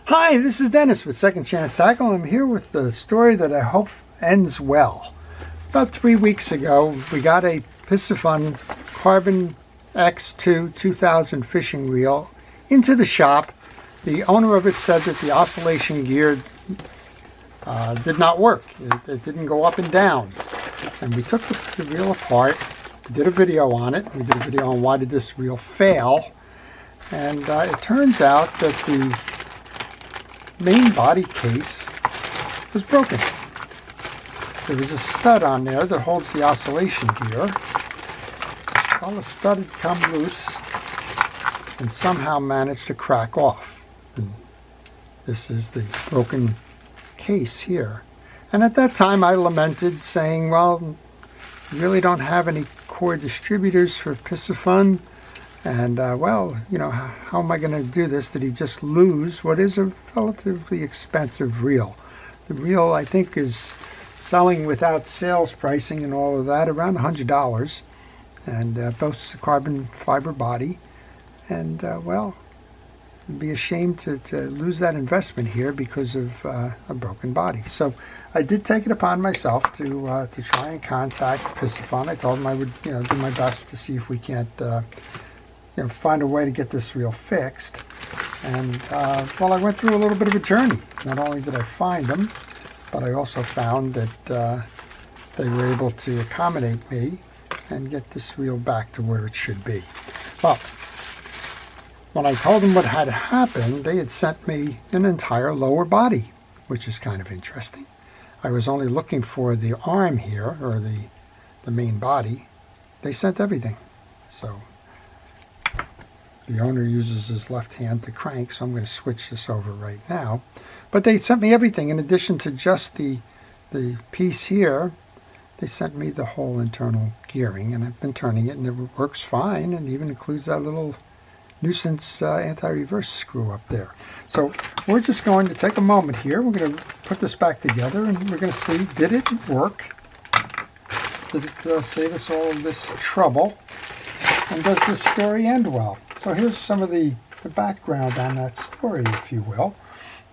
Hi, this is Dennis with Second Chance Tackle. I'm here with the story that I hope ends well. About 3 weeks ago, we got a Piscifun Carbon X 2000 fishing reel into the shop. The owner of it said that the oscillation gear did not work. It didn't go up and down. And we took the reel apart, we did a video on it. We did a video on why did this reel fail. And it turns out that the main body case was broken. There was a stud on there that holds the oscillation gear. Well, the stud had come loose and somehow managed to crack off. And this is the broken case here. And at that time I lamented, saying, well, we really don't have any core distributors for Piscifun. And, well, you know, how am I going to do this? Did he just lose what is a relatively expensive reel? The reel, I think, is selling without sales pricing and all of that around $100. And boasts a carbon fiber body. And, well, it'd be a shame to lose that investment here because of a broken body. So I did take it upon myself to try and contact Piscifun. I told them I would, do my best to see if we can't find a way to get this reel fixed. And well, I went through a little bit of a journey. Not only did I find them, but I also found that they were able to accommodate me and get this reel back to where it should be. Well, when I told them what had happened, they had sent me an entire lower body, which is kind of interesting. I was only looking for the arm here, or the main body. They sent everything. So the owner uses his left hand to crank, so I'm going to switch this over right now. But they sent me everything. In addition to just the piece here, they sent me the whole internal gearing, and I've been turning it, and it works fine, and even includes that little nuisance anti-reverse screw up there. So we're just going to take a moment here. We're going to put this back together, and we're going to see, did it work? Did it save us all of this trouble? And does this story end well? So here's some of the background on that story, if you will.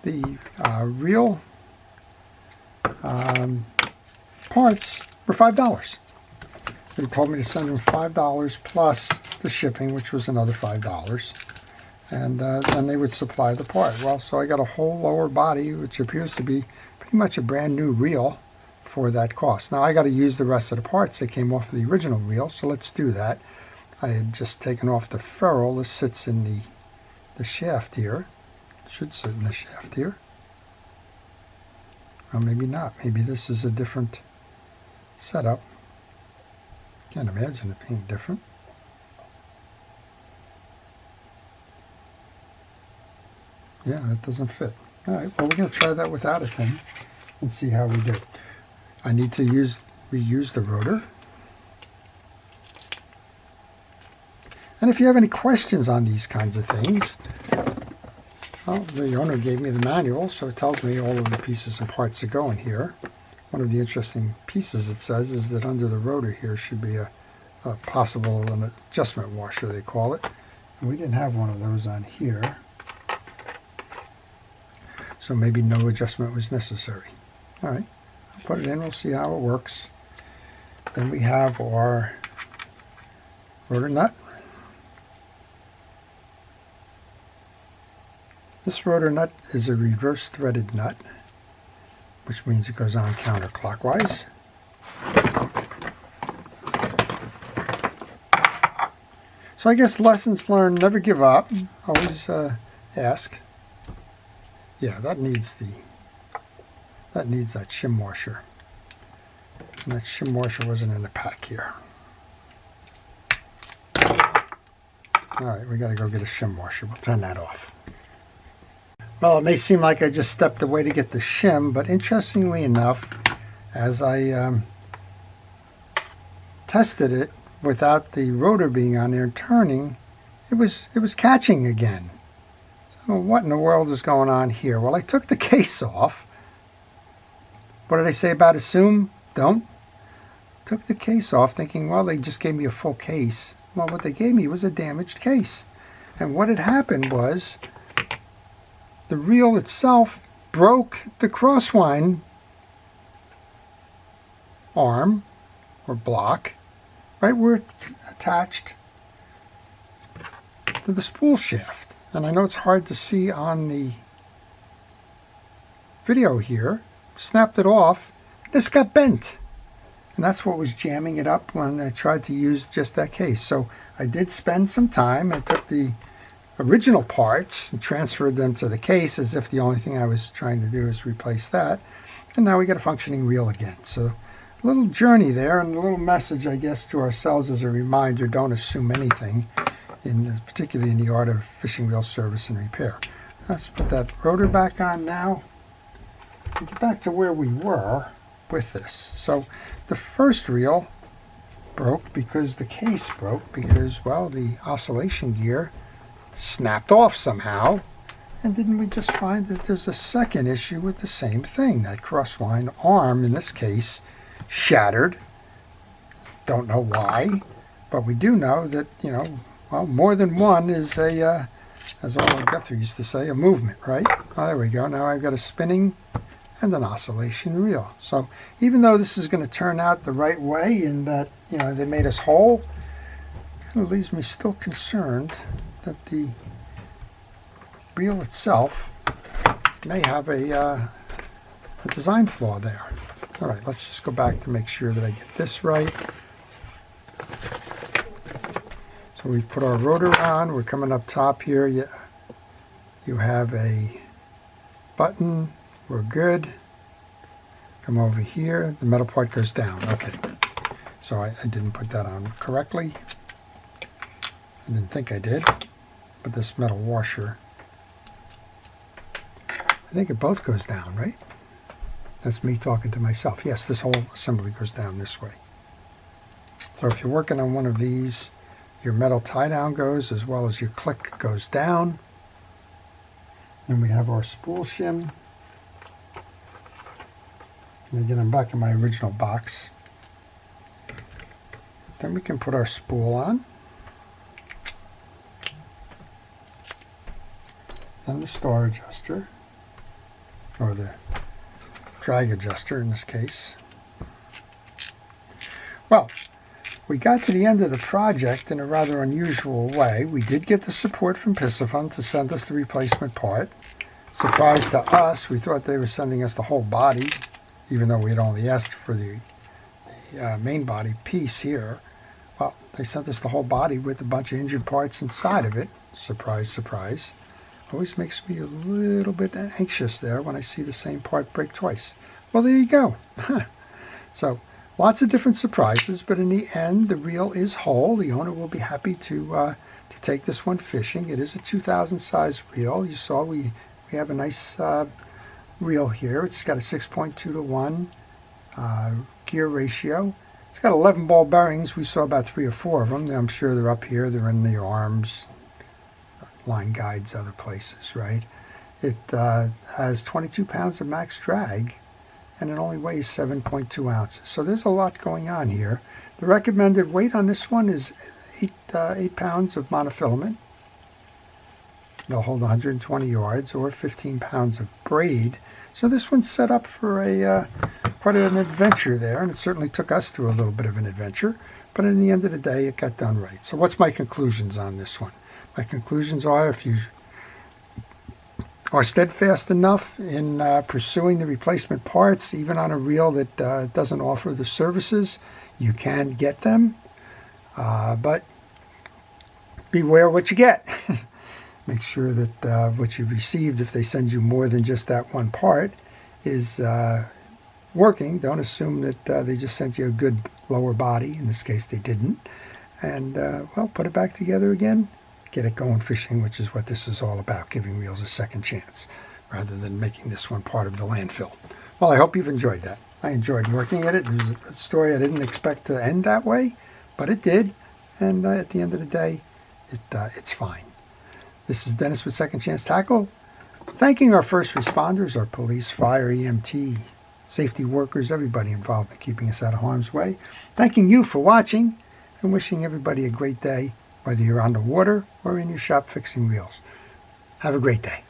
The reel parts were $5. They told me to send them $5 plus the shipping, which was another $5. And then they would supply the part. Well, so I got a whole lower body, which appears to be pretty much a brand new reel for that cost. Now I got to use the rest of the parts that came off of the original reel, so let's do that. I had just taken off the ferrule. This sits in the shaft here. It should sit in the shaft here. Well, maybe not. Maybe this is a different setup. Can't imagine it being different. Yeah, that doesn't fit. All right, well, we're going to try that without a thing and see how we do. I need to reuse the rotor. And if you have any questions on these kinds of things, well, the owner gave me the manual, so it tells me all of the pieces and parts that go in here. One of the interesting pieces it says is that under the rotor here should be a possible an adjustment washer, they call it. And we didn't have one of those on here, so maybe no adjustment was necessary. All right, I'll put it in, we'll see how it works. Then we have our rotor nut. This rotor nut is a reverse threaded nut, which means it goes on counterclockwise. So I guess lessons learned, never give up, always ask. Yeah, that needs that shim washer. And that shim washer wasn't in the pack here. All right, we got to go get a shim washer. We'll turn that off. Well, it may seem like I just stepped away to get the shim, but interestingly enough, as I tested it without the rotor being on there and turning, it was catching again. So what in the world is going on here? Well, I took the case off. What did I say about assume? Don't. Took the case off thinking, well, they just gave me a full case. Well, what they gave me was a damaged case. And what had happened was the reel itself broke the crosswind arm or block right where it's attached to the spool shaft. And I know it's hard to see on the video here. Snapped it off. This got bent. And that's what was jamming it up when I tried to use just that case. So I did spend some time. I took the original parts and transferred them to the case as if the only thing I was trying to do is replace that. And now we got a functioning reel again. So a little journey there, and a little message, I guess, to ourselves as a reminder: don't assume anything, particularly in the art of fishing reel service and repair. Let's put that rotor back on now and get back to where we were with this. So the first reel broke because the case broke because, well, the oscillation gear snapped off somehow. And didn't we just find that there's a second issue with the same thing? That crosswind arm, in this case, shattered. Don't know why, but we do know that, you know, well, more than one is a, as Arnold Guthrie used to say, a movement, right? Oh, there we go. Now I've got a spinning and an oscillation reel. So even though this is going to turn out the right way in that, you know, they made us whole, it kind of leaves me still concerned that the reel itself may have a design flaw there. All right, let's just go back to make sure that I get this right. So we put our rotor on. We're coming up top here. You have a button. We're good. Come over here. The metal part goes down. Okay. So I didn't put that on correctly. I didn't think I did. But this metal washer, I think it both goes down, right? That's me talking to myself. Yes, this whole assembly goes down this way. So if you're working on one of these, your metal tie down goes as well as your click goes down. Then we have our spool shim. And again, I'm back in my original box. Then we can put our spool on. Then the star adjuster, or the drag adjuster in this case. Well, we got to the end of the project in a rather unusual way. We did get the support from Piscifun to send us the replacement part. Surprise to us, we thought they were sending us the whole body, even though we had only asked for the main body piece here. Well, they sent us the whole body with a bunch of injured parts inside of it. Surprise, surprise. Always makes me a little bit anxious there when I see the same part break twice. Well, there you go. So, lots of different surprises, but in the end, the reel is whole. The owner will be happy to take this one fishing. It is a 2000 size reel. You saw we have a nice reel here. It's got a 6.2 to 1 gear ratio. It's got 11 ball bearings. We saw about 3 or 4 of them. I'm sure they're up here. They're in the arms, line guides, other places, right? It has 22 pounds of max drag, and it only weighs 7.2 ounces. So there's a lot going on here. The recommended weight on this one is 8 pounds of monofilament. They'll hold 120 yards, or 15 pounds of braid. So this one's set up for a quite an adventure there, and it certainly took us through a little bit of an adventure. But in the end of the day, it got done right. So what's my conclusions on this one? My conclusions are, if you are steadfast enough in pursuing the replacement parts, even on a reel that doesn't offer the services, you can get them. But beware what you get. Make sure that what you received, if they send you more than just that one part, is working. Don't assume that they just sent you a good lower body. In this case, they didn't. And, well, put it back together again. Get it going fishing, which is what this is all about, giving reels a second chance, rather than making this one part of the landfill. Well, I hope you've enjoyed that. I enjoyed working at it. It was a story I didn't expect to end that way, but it did. And at the end of the day, it's fine. This is Dennis with Second Chance Tackle, thanking our first responders, our police, fire, EMT, safety workers, everybody involved in keeping us out of harm's way. Thanking you for watching, and wishing everybody a great day, whether you're on the water or in your shop fixing reels. Have a great day.